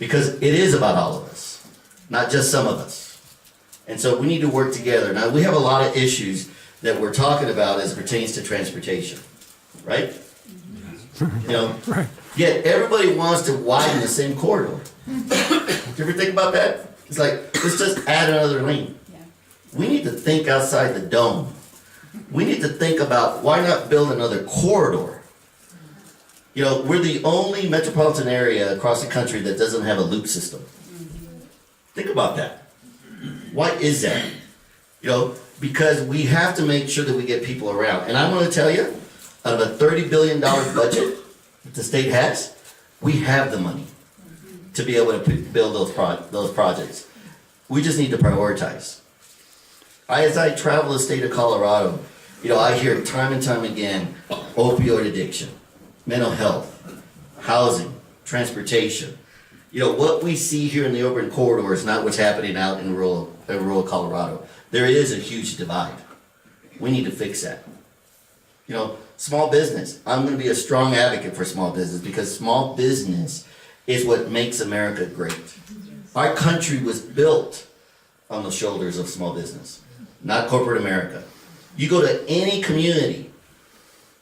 Because it is about all of us, not just some of us. And so we need to work together. Now, we have a lot of issues that we're talking about as it pertains to transportation, right? You know, yet everybody wants to widen the same corridor. Do you ever think about that? It's like, let's just add another lane. We need to think outside the dome. We need to think about why not build another corridor? You know, we're the only metropolitan area across the country that doesn't have a loop system. Think about that. Why is that? You know, because we have to make sure that we get people around. And I'm going to tell you, out of a $30 billion budget that the state has, we have the money to be able to build those projects. We just need to prioritize. As I travel the state of Colorado, you know, I hear time and time again, opioid addiction, mental health, housing, transportation. You know, what we see here in the urban corridor is not what's happening out in rural Colorado. There is a huge divide. We need to fix that. You know, small business. I'm going to be a strong advocate for small business because small business is what makes America great. Our country was built on the shoulders of small business, not corporate America. You go to any community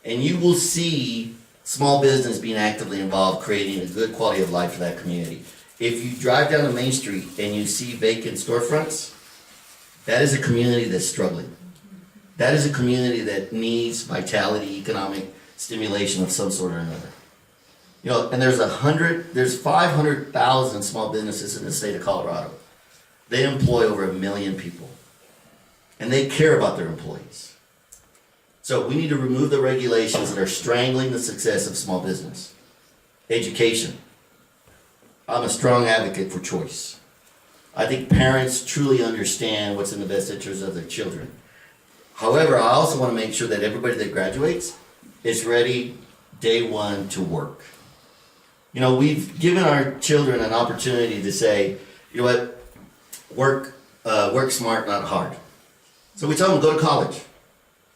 and you will see small business being actively involved, creating a good quality of life for that community. If you drive down the main street and you see vacant storefronts, that is a community that's struggling. That is a community that needs vitality, economic stimulation of some sort or another. You know, and there's 500,000 small businesses in the state of Colorado. They employ over 1 million people. And they care about their employees. So we need to remove the regulations that are strangling the success of small business. Education. I'm a strong advocate for choice. I think parents truly understand what's in the best interest of their children. However, I also want to make sure that everybody that graduates is ready day one to work. You know, we've given our children an opportunity to say, you know what, work smart, not hard. So we tell them, go to college,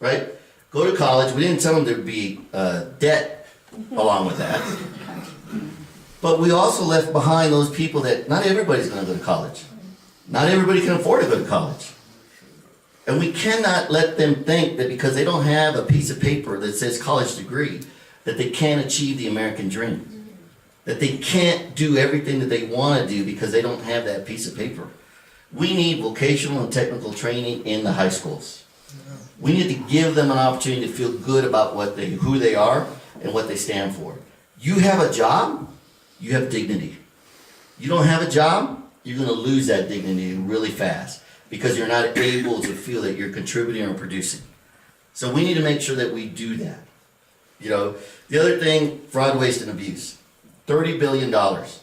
right? Go to college. We didn't tell them there'd be debt along with that. But we also left behind those people that not everybody's going to go to college. Not everybody can afford to go to college. And we cannot let them think that because they don't have a piece of paper that says college degree, that they can't achieve the American dream. That they can't do everything that they want to do because they don't have that piece of paper. We need vocational and technical training in the high schools. We need to give them an opportunity to feel good about who they are and what they stand for. You have a job, you have dignity. You don't have a job, you're going to lose that dignity really fast because you're not able to feel that you're contributing or producing. So we need to make sure that we do that. You know, the other thing, fraud, waste, and abuse. $30 billion.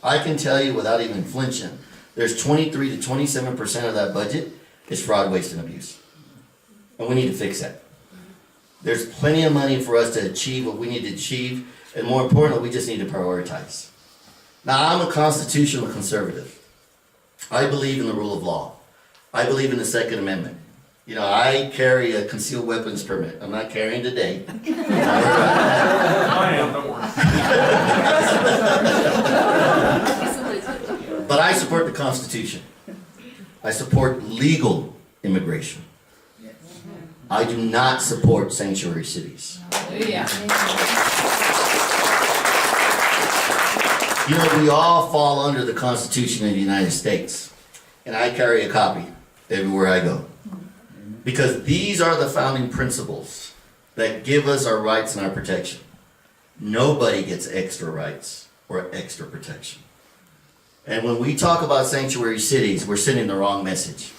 I can tell you without even flinching, there's 23 to 27% of that budget is fraud, waste, and abuse. And we need to fix that. There's plenty of money for us to achieve what we need to achieve, and more importantly, we just need to prioritize. Now, I'm a constitutional conservative. I believe in the rule of law. I believe in the Second Amendment. You know, I carry a concealed weapons permit. I'm not carrying today. I am, don't worry. But I support the Constitution. I support legal immigration. I do not support sanctuary cities. You know, we all fall under the Constitution of the United States. And I carry a copy everywhere I go. Because these are the founding principles that give us our rights and our protection. Nobody gets extra rights or extra protection. And when we talk about sanctuary cities, we're sending the wrong message.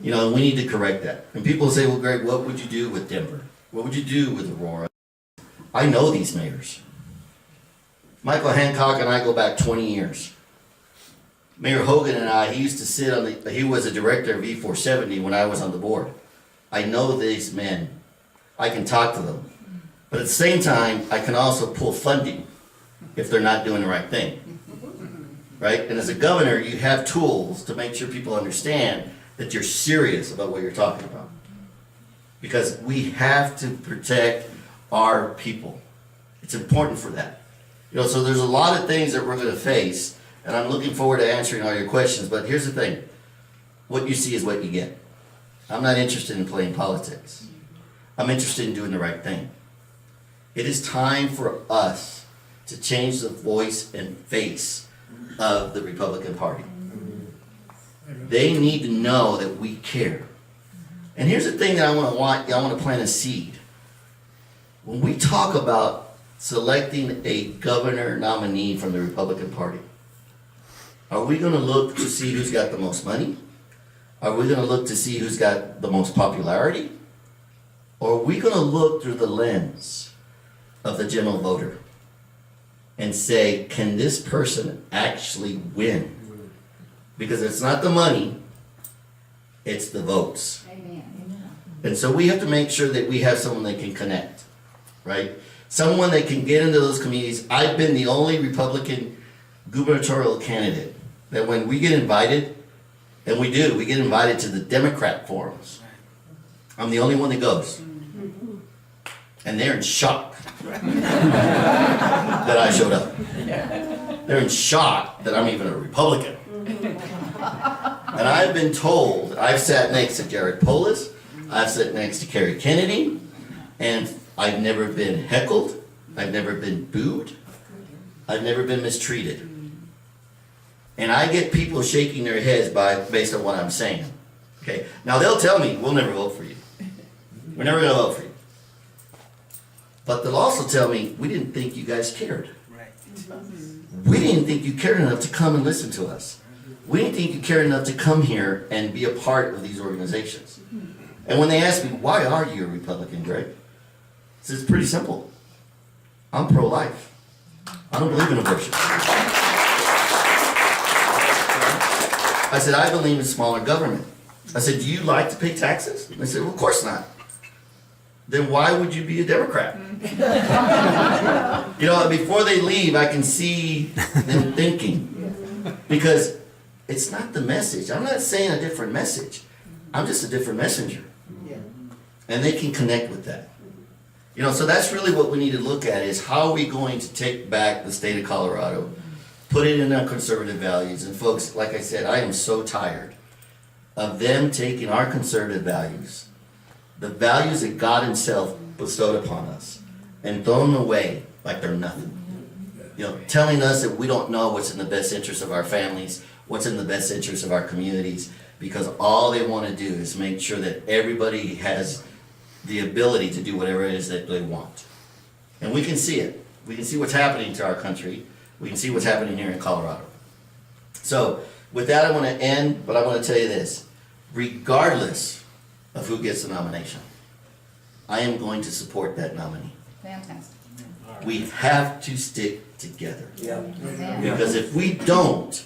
You know, we need to correct that. And people say, well, Greg, what would you do with Denver? What would you do with Aurora? I know these mayors. Michael Hancock and I go back 20 years. Mayor Hogan and I, he used to sit on he was a director of E470 when I was on the board. I know these men. I can talk to them. But at the same time, I can also pull funding if they're not doing the right thing. Right? And as a governor, you have tools to make sure people understand that you're serious about what you're talking about. Because we have to protect our people. It's important for that. You know, so there's a lot of things that we're going to face And I'm looking forward to answering all your questions, but here's the thing. What you see is what you get. I'm not interested in playing politics. I'm interested in doing the right thing. It is time for us to change the voice and face of the Republican Party. They need to know that we care. And here's the thing that I want to plant a seed. When we talk about selecting a governor nominee from the Republican Party, are we going to look to see who's got the most money? Are we going to look to see who's got the most popularity? Or are we going to look through the lens of the general voter and say, can this person actually win? Because it's not the money, it's the votes. Amen. And so we have to make sure that we have someone that can connect, right? Someone that can get into those communities. I've been the only Republican gubernatorial candidate that when we get invited, and we get invited to the Democrat forums. I'm the only one that goes. And they're in shock that I showed up. They're in shock that I'm even a Republican. And I've been told, I've sat next to Jared Polis, I've sat next to Kerry Kennedy, and I've never been heckled, I've never been booed, I've never been mistreated. And I get people shaking their heads based on what I'm saying. Okay? Now they'll tell me, we'll never vote for you. We're never gonna vote for you. But they'll also tell me, we didn't think you guys cared. We didn't think you cared enough to come and listen to us. We didn't think you cared enough to come here and be a part of these organizations. And when they ask me, why are you a Republican, Greg? I said, it's pretty simple. I'm pro-life. I don't believe in abortion. I said, I believe in smaller government. I said, do you like to pay taxes? They said, well, of course not. Then why would you be a Democrat? You know, before they leave, I can see them thinking. Because it's not the message. I'm not saying a different message. I'm just a different messenger. And they can connect with that. You know, so that's really what we need to look at is how are we going to take back the state of Colorado, put it in our conservative values. And folks, like I said, I am so tired of them taking our conservative values, the values that God himself bestowed upon us, and throwing them away like they're nothing. You know, telling us that we don't know what's in the best interest of our families, what's in the best interest of our communities, because all they want to do is make sure that everybody has the ability to do whatever it is that they want. And we can see it. We can see what's happening to our country. We can see what's happening here in Colorado. So with that, I want to end, but I want to tell you this. Regardless of who gets the nomination, I am going to support that nominee. Fantastic. We have to stick together. Amen. Because if we don't,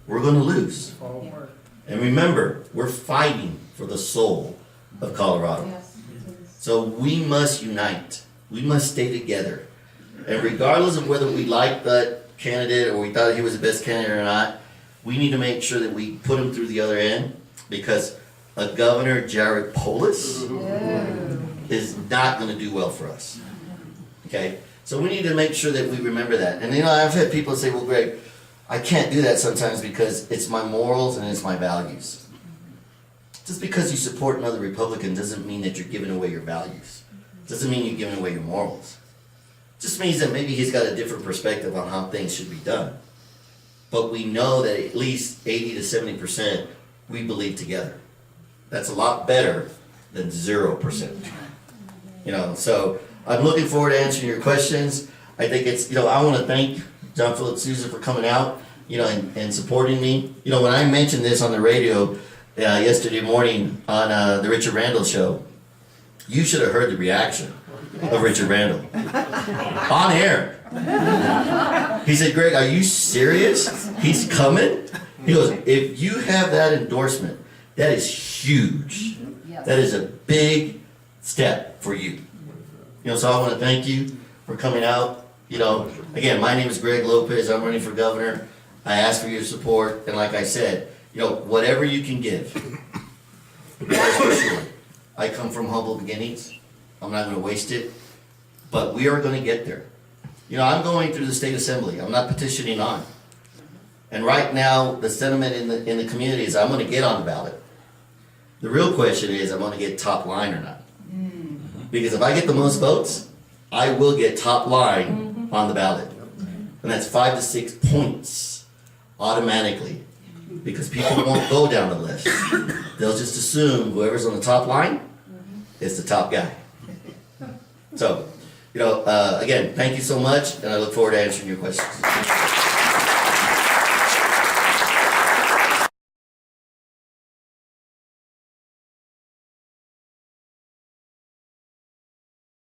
we're going to lose. And remember, we're fighting for the soul of Colorado. Yes. So we must unite. We must stay together. And regardless of whether we like that candidate or we thought he was the best candidate or not, we need to make sure that we put him through the other end, because a Governor Jared Polis is not going to do well for us. Okay? So we need to make sure that we remember that. And you know, I've had people say, well, Greg, I can't do that sometimes because it's my morals and it's my values. Just because you support another Republican doesn't mean that you're giving away your values. Doesn't mean you're giving away your morals. Just means that maybe he's got a different perspective on how things should be done. But we know that at least 80 to 70% we believe together. That's a lot better than 0%. You know, so I'm looking forward to answering your questions. I think it's, you know, I want to thank John Philip Sousa for coming out, you know, and supporting me. You know, when I mentioned this on the radio yesterday morning on the Richard Randall show, you should have heard the reaction of Richard Randall on air. He said, Greg, are you serious? He's coming? He goes, if you have that endorsement, that is huge. Yes. That is a big step for you. You know, so I want to thank you for coming out. You know, again, my name is Greg Lopez. I'm running for governor. I ask for your support. And like I said, you know, whatever you can give, that's for sure. I come from humble beginnings. I'm not going to waste it. But we are going to get there. You know, I'm going through the state assembly. I'm not petitioning on. And right now, the sentiment in the community is, I'm gonna get on the ballot. The real question is, I'm gonna get top line or not. Because if I get the most votes, I will get top line on the ballot. And that's 5 to 6 points automatically. Because people won't go down the list. They'll just assume whoever's on the top line is the top guy. So, again, thank you so much, and I look forward to answering your questions.